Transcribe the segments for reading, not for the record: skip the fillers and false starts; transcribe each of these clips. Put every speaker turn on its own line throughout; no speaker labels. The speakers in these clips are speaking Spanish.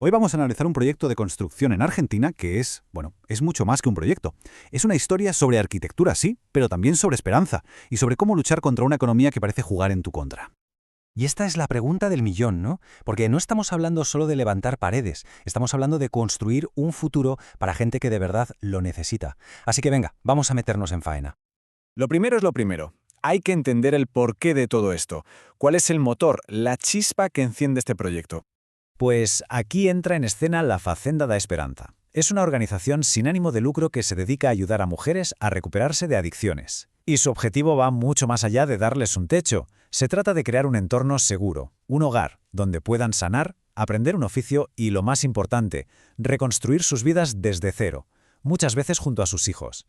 Hoy vamos a analizar un proyecto de construcción en Argentina que es mucho más que un proyecto. Es una historia sobre arquitectura, sí, pero también sobre esperanza y sobre cómo luchar contra una economía que parece jugar en tu contra.
Y esta es la pregunta del millón, ¿no? Porque no estamos hablando solo de levantar paredes, estamos hablando de construir un futuro para gente que de verdad lo necesita. Así que venga, vamos a meternos en faena.
Lo primero es lo primero. Hay que entender el porqué de todo esto. ¿Cuál es el motor, la chispa que enciende este proyecto?
Pues aquí entra en escena la Facenda da Esperanza. Es una organización sin ánimo de lucro que se dedica a ayudar a mujeres a recuperarse de adicciones. Y su objetivo va mucho más allá de darles un techo. Se trata de crear un entorno seguro, un hogar, donde puedan sanar, aprender un oficio y, lo más importante, reconstruir sus vidas desde cero, muchas veces junto a sus hijos.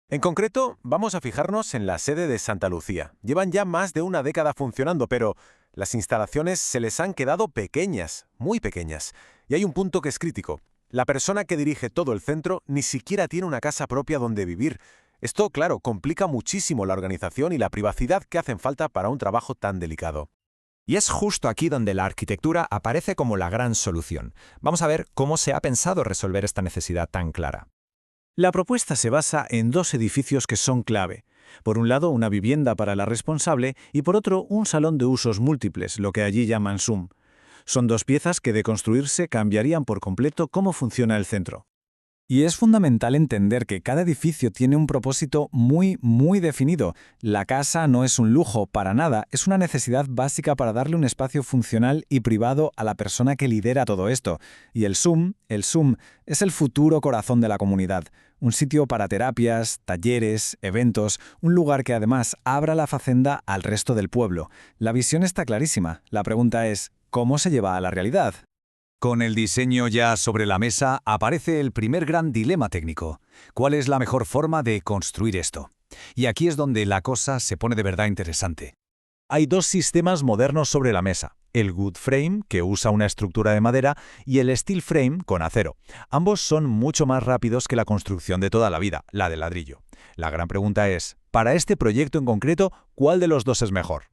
En concreto, vamos a fijarnos en la sede de Santa Lucía. Llevan ya más de una década funcionando, pero las instalaciones se les han quedado pequeñas, muy pequeñas. Y hay un punto que es crítico. La persona que dirige todo el centro ni siquiera tiene una casa propia donde vivir. Esto, claro, complica muchísimo la organización y la privacidad que hacen falta para un trabajo tan delicado.
Y es justo aquí donde la arquitectura aparece como la gran solución. Vamos a ver cómo se ha pensado resolver esta necesidad tan clara.
La propuesta se basa en dos edificios que son clave. Por un lado, una vivienda para la responsable y por otro, un salón de usos múltiples, lo que allí llaman SUM. Son dos piezas que de construirse cambiarían por completo cómo funciona el centro. Y es fundamental entender que cada edificio tiene un propósito muy definido. La casa no es un lujo para nada, es una necesidad básica para darle un espacio funcional y privado a la persona que lidera todo esto. Y el SUM es el futuro corazón de la comunidad. Un sitio para terapias, talleres, eventos, un lugar que además abra la facenda al resto del pueblo. La visión está clarísima. La pregunta es, ¿cómo se lleva a la realidad?
Con el diseño ya sobre la mesa, aparece el primer gran dilema técnico. ¿Cuál es la mejor forma de construir esto? Y aquí es donde la cosa se pone de verdad interesante.
Hay dos sistemas modernos sobre la mesa. El wood frame, que usa una estructura de madera, y el steel frame, con acero. Ambos son mucho más rápidos que la construcción de toda la vida, la de ladrillo. La gran pregunta es, para este proyecto en concreto, ¿cuál de los dos es mejor?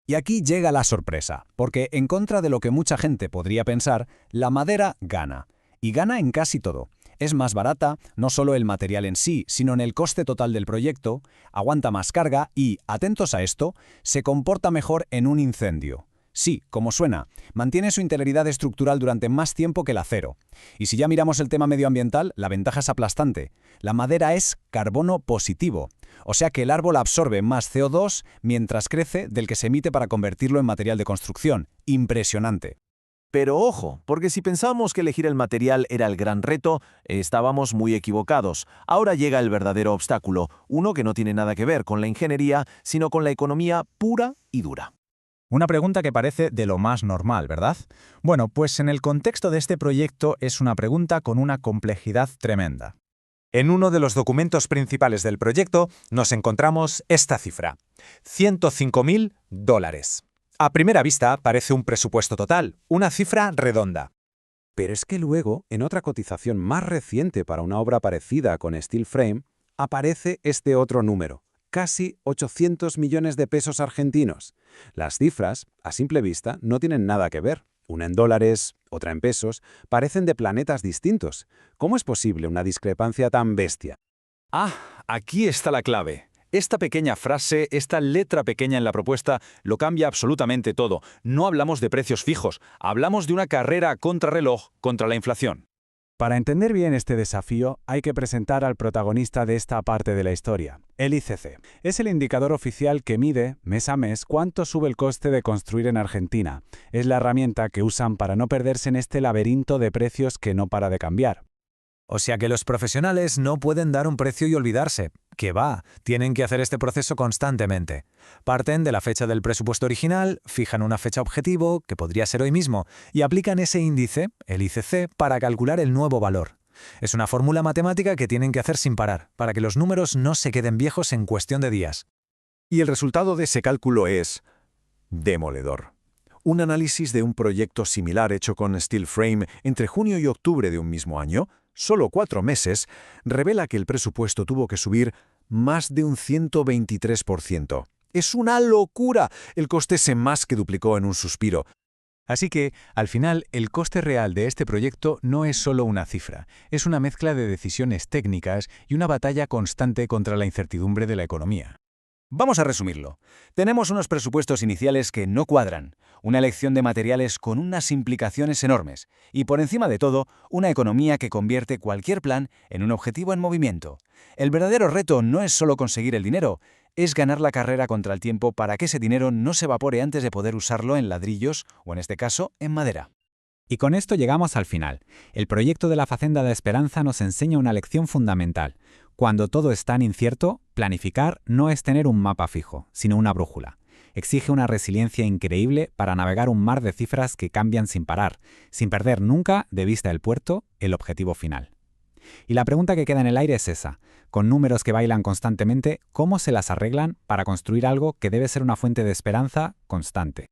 Y aquí llega la sorpresa, porque en contra de lo que mucha gente podría pensar, la madera gana. Y gana en casi todo. Es más barata, no solo el material en sí, sino en el coste total del proyecto, aguanta más carga y, atentos a esto, se comporta mejor en un incendio. Sí, como suena, mantiene su integridad estructural durante más tiempo que el acero. Y si ya miramos el tema medioambiental, la ventaja es aplastante. La madera es carbono positivo, o sea que el árbol absorbe más CO2 mientras crece del que se emite para convertirlo en material de construcción. Impresionante.
Pero ojo, porque si pensábamos que elegir el material era el gran reto, estábamos muy equivocados. Ahora llega el verdadero obstáculo, uno que no tiene nada que ver con la ingeniería, sino con la economía pura y dura.
Una pregunta que parece de lo más normal, ¿verdad? Bueno, pues en el contexto de este proyecto es una pregunta con una complejidad tremenda. En uno de los documentos principales del proyecto nos encontramos esta cifra: $105.000. A primera vista parece un presupuesto total, una cifra redonda.
Pero es que luego, en otra cotización más reciente para una obra parecida con steel frame, aparece este otro número, casi 800 millones de pesos argentinos. Las cifras, a simple vista, no tienen nada que ver. Una en dólares, otra en pesos, parecen de planetas distintos. ¿Cómo es posible una discrepancia tan bestia?
Aquí está la clave. Esta pequeña frase, esta letra pequeña en la propuesta, lo cambia absolutamente todo. No hablamos de precios fijos, hablamos de una carrera a contrarreloj contra la inflación. Para entender bien este desafío, hay que presentar al protagonista de esta parte de la historia, el ICC. Es el indicador oficial que mide, mes a mes, cuánto sube el coste de construir en Argentina. Es la herramienta que usan para no perderse en este laberinto de precios que no para de cambiar.
O sea que los profesionales no pueden dar un precio y olvidarse. Que va, tienen que hacer este proceso constantemente. Parten de la fecha del presupuesto original, fijan una fecha objetivo, que podría ser hoy mismo, y aplican ese índice, el ICC, para calcular el nuevo valor. Es una fórmula matemática que tienen que hacer sin parar, para que los números no se queden viejos en cuestión de días.
Y el resultado de ese cálculo es demoledor. Un análisis de un proyecto similar hecho con steel frame entre junio y octubre de un mismo año, solo 4 meses, revela que el presupuesto tuvo que subir más de un 123%. ¡Es una locura! El coste se más que duplicó en un suspiro.
Así que, al final, el coste real de este proyecto no es solo una cifra, es una mezcla de decisiones técnicas y una batalla constante contra la incertidumbre de la economía.
Vamos a resumirlo. Tenemos unos presupuestos iniciales que no cuadran, una elección de materiales con unas implicaciones enormes, y por encima de todo, una economía que convierte cualquier plan en un objetivo en movimiento. El verdadero reto no es solo conseguir el dinero, es ganar la carrera contra el tiempo para que ese dinero no se evapore antes de poder usarlo en ladrillos o, en este caso, en madera.
Y con esto llegamos al final. El proyecto de la Facenda de Esperanza nos enseña una lección fundamental. Cuando todo es tan incierto, planificar no es tener un mapa fijo, sino una brújula. Exige una resiliencia increíble para navegar un mar de cifras que cambian sin parar, sin perder nunca de vista el puerto, el objetivo final. Y la pregunta que queda en el aire es esa. Con números que bailan constantemente, ¿cómo se las arreglan para construir algo que debe ser una fuente de esperanza constante?